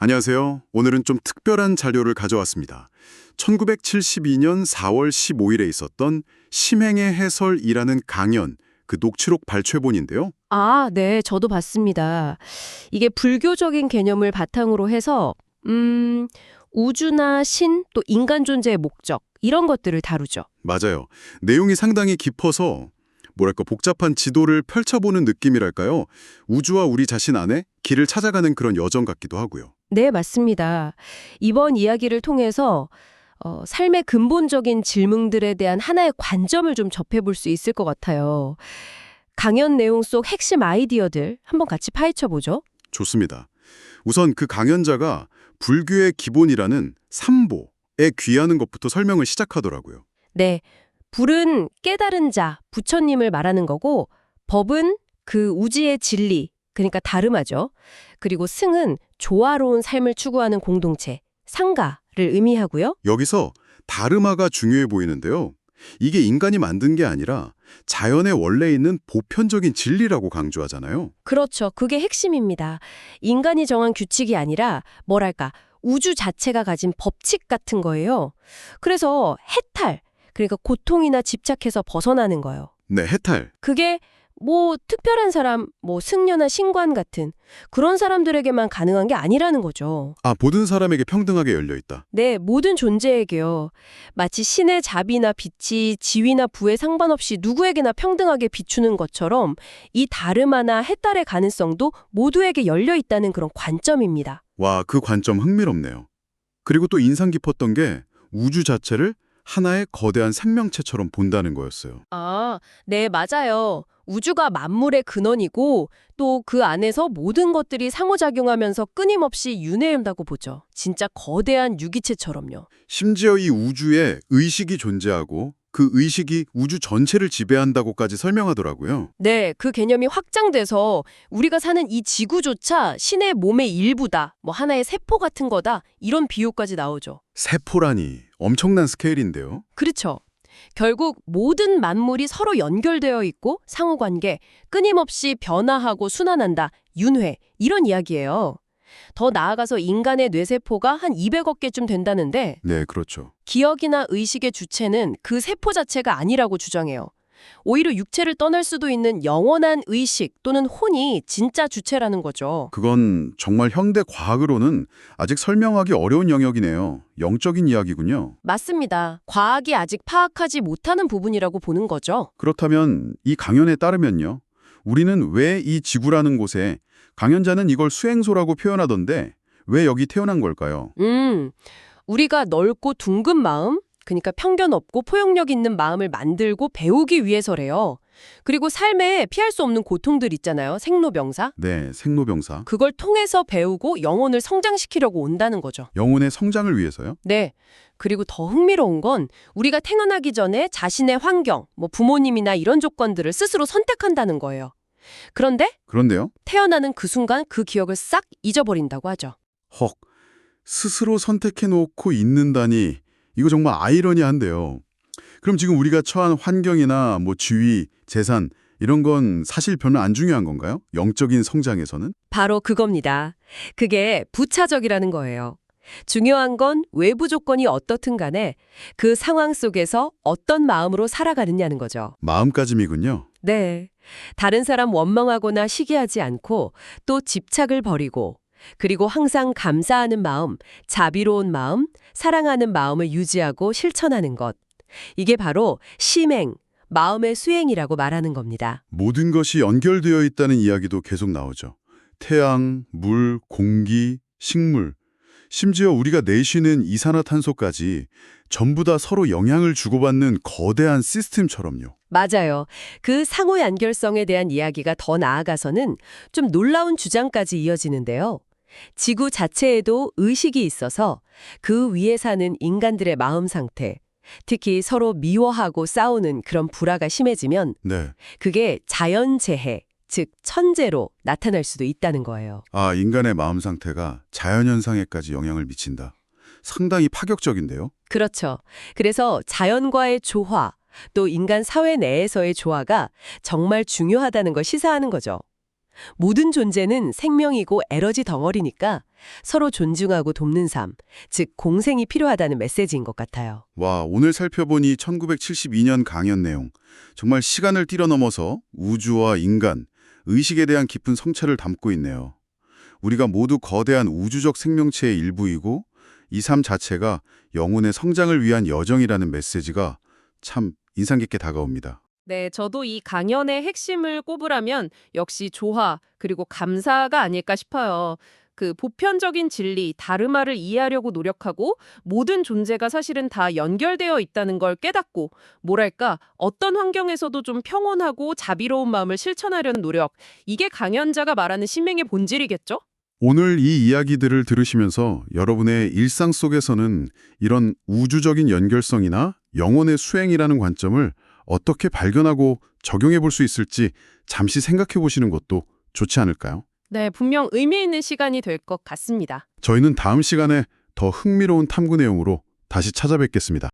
안녕하세요. 오늘은 좀 특별한 자료를 가져왔습니다. 1972년 4월 15일에 있었던 심행의 해설이라는 강연, 그 녹취록 발췌본인데요. 아, 네, 저도 봤습니다. 이게 불교적인 개념을 바탕으로 해서 우주나 신, 또 인간 존재의 목적 이런 것들을 다루죠. 맞아요. 내용이 상당히 깊어서 뭐랄까 복잡한 지도를 펼쳐보는 느낌이랄까요? 우주와 우리 자신 안에 길을 찾아가는 그런 여정 같기도 하고요. 네, 맞습니다. 이번 이야기를 통해서 삶의 근본적인 질문들에 대한 하나의 관점을 좀 접해볼 수 있을 것 같아요. 강연 내용 속 핵심 아이디어들 한번 같이 파헤쳐보죠. 좋습니다. 우선 그 강연자가 불교의 기본이라는 삼보에 귀하는 것부터 설명을 시작하더라고요. 네, 불은 깨달은 자, 부처님을 말하는 거고 법은 그 우지의 진리, 그러니까 다르마죠. 그리고 승은 조화로운 삶을 추구하는 공동체, 상가를 의미하고요. 여기서 다르마가 중요해 보이는데요. 이게 인간이 만든 게 아니라 자연에 원래 있는 보편적인 진리라고 강조하잖아요. 그렇죠. 그게 핵심입니다. 인간이 정한 규칙이 아니라 뭐랄까 우주 자체가 가진 법칙 같은 거예요. 그래서 해탈, 그러니까 고통이나 집착해서 벗어나는 거예요. 네, 해탈. 그게 뭐 특별한 사람, 뭐 승려나 신관 같은 그런 사람들에게만 가능한 게 아니라는 거죠. 모든 사람에게 평등하게 열려 있다. 네, 모든 존재에게요. 마치 신의 자비나 빛이 지위나 부에 상관없이 누구에게나 평등하게 비추는 것처럼 이 다르마나 해탈의 가능성도 모두에게 열려 있다는 그런 관점입니다. 와, 그 관점 흥미롭네요. 그리고 또 인상 깊었던 게 우주 자체를 하나의 거대한 생명체처럼 본다는 거였어요. 아, 네, 맞아요. 우주가 만물의 근원이고 또 그 안에서 모든 것들이 상호작용하면서 끊임없이 윤회한다고 보죠. 진짜 거대한 유기체처럼요. 심지어 이 우주에 의식이 존재하고 그 의식이 우주 전체를 지배한다고까지 설명하더라고요. 네, 그 개념이 확장돼서 우리가 사는 이 지구조차 신의 몸의 일부다, 뭐 하나의 세포 같은 거다, 이런 비유까지 나오죠. 세포라니 엄청난 스케일인데요. 그렇죠. 결국 모든 만물이 서로 연결되어 있고 상호관계, 끊임없이 변화하고 순환한다, 윤회, 이런 이야기예요. 더 나아가서 인간의 뇌세포가 한 200억 개쯤 된다는데 네, 그렇죠. 기억이나 의식의 주체는 그 세포 자체가 아니라고 주장해요. 오히려 육체를 떠날 수도 있는 영원한 의식 또는 혼이 진짜 주체라는 거죠. 그건 정말 현대 과학으로는 아직 설명하기 어려운 영역이네요. 영적인 이야기군요. 맞습니다. 과학이 아직 파악하지 못하는 부분이라고 보는 거죠. 그렇다면 이 강연에 따르면요. 우리는 왜 이 지구라는 곳에 강연자는 이걸 수행소라고 표현하던데 왜 여기 태어난 걸까요? 우리가 넓고 둥근 마음, 그러니까 편견 없고 포용력 있는 마음을 만들고 배우기 위해서래요. 그리고 삶에 피할 수 없는 고통들 있잖아요. 생로병사. 네, 생로병사. 그걸 통해서 배우고 영혼을 성장시키려고 온다는 거죠. 영혼의 성장을 위해서요? 네. 그리고 더 흥미로운 건 우리가 태어나기 전에 자신의 환경, 뭐 부모님이나 이런 조건들을 스스로 선택한다는 거예요. 그런데요? 태어나는 그 순간 그 기억을 싹 잊어버린다고 하죠. 헉, 스스로 선택해놓고 있는다니 이거 정말 아이러니한데요. 그럼 지금 우리가 처한 환경이나 뭐 지위, 재산 이런 건 사실 별로 안 중요한 건가요? 영적인 성장에서는? 바로 그겁니다. 그게 부차적이라는 거예요. 중요한 건 외부 조건이 어떻든 간에 그 상황 속에서 어떤 마음으로 살아가느냐는 거죠. 마음가짐이군요. 네. 다른 사람 원망하거나 시기하지 않고 또 집착을 버리고 그리고 항상 감사하는 마음, 자비로운 마음, 사랑하는 마음을 유지하고 실천하는 것. 이게 바로 심행, 마음의 수행이라고 말하는 겁니다. 모든 것이 연결되어 있다는 이야기도 계속 나오죠. 태양, 물, 공기, 식물, 심지어 우리가 내쉬는 이산화탄소까지 전부 다 서로 영향을 주고받는 거대한 시스템처럼요. 맞아요. 그 상호 연결성에 대한 이야기가 더 나아가서는 좀 놀라운 주장까지 이어지는데요. 지구 자체에도 의식이 있어서 그 위에 사는 인간들의 마음 상태, 특히 서로 미워하고 싸우는 그런 불화가 심해지면 네. 그게 자연재해, 즉 천재로 나타날 수도 있다는 거예요. 인간의 마음 상태가 자연현상에까지 영향을 미친다. 상당히 파격적인데요. 그렇죠. 그래서 자연과의 조화, 또 인간 사회 내에서의 조화가 정말 중요하다는 걸 시사하는 거죠. 모든 존재는 생명이고 에너지 덩어리니까 서로 존중하고 돕는 삶, 즉 공생이 필요하다는 메시지인 것 같아요. 와, 오늘 살펴보니 1972년 강연 내용. 정말 시간을 뛰어넘어서 우주와 인간, 의식에 대한 깊은 성찰을 담고 있네요. 우리가 모두 거대한 우주적 생명체의 일부이고 이 삶 자체가 영혼의 성장을 위한 여정이라는 메시지가 참 인상 깊게 다가옵니다. 네, 저도 이 강연의 핵심을 꼽으라면 역시 조화 그리고 감사가 아닐까 싶어요. 그 보편적인 진리, 다르마를 이해하려고 노력하고 모든 존재가 사실은 다 연결되어 있다는 걸 깨닫고 뭐랄까 어떤 환경에서도 좀 평온하고 자비로운 마음을 실천하려는 노력. 이게 강연자가 말하는 신명의 본질이겠죠? 오늘 이 이야기들을 들으시면서 여러분의 일상 속에서는 이런 우주적인 연결성이나 영혼의 수행이라는 관점을 어떻게 발견하고 적용해 볼 수 있을지 잠시 생각해 보시는 것도 좋지 않을까요? 네, 분명 의미 있는 시간이 될 것 같습니다. 저희는 다음 시간에 더 흥미로운 탐구 내용으로 다시 찾아뵙겠습니다.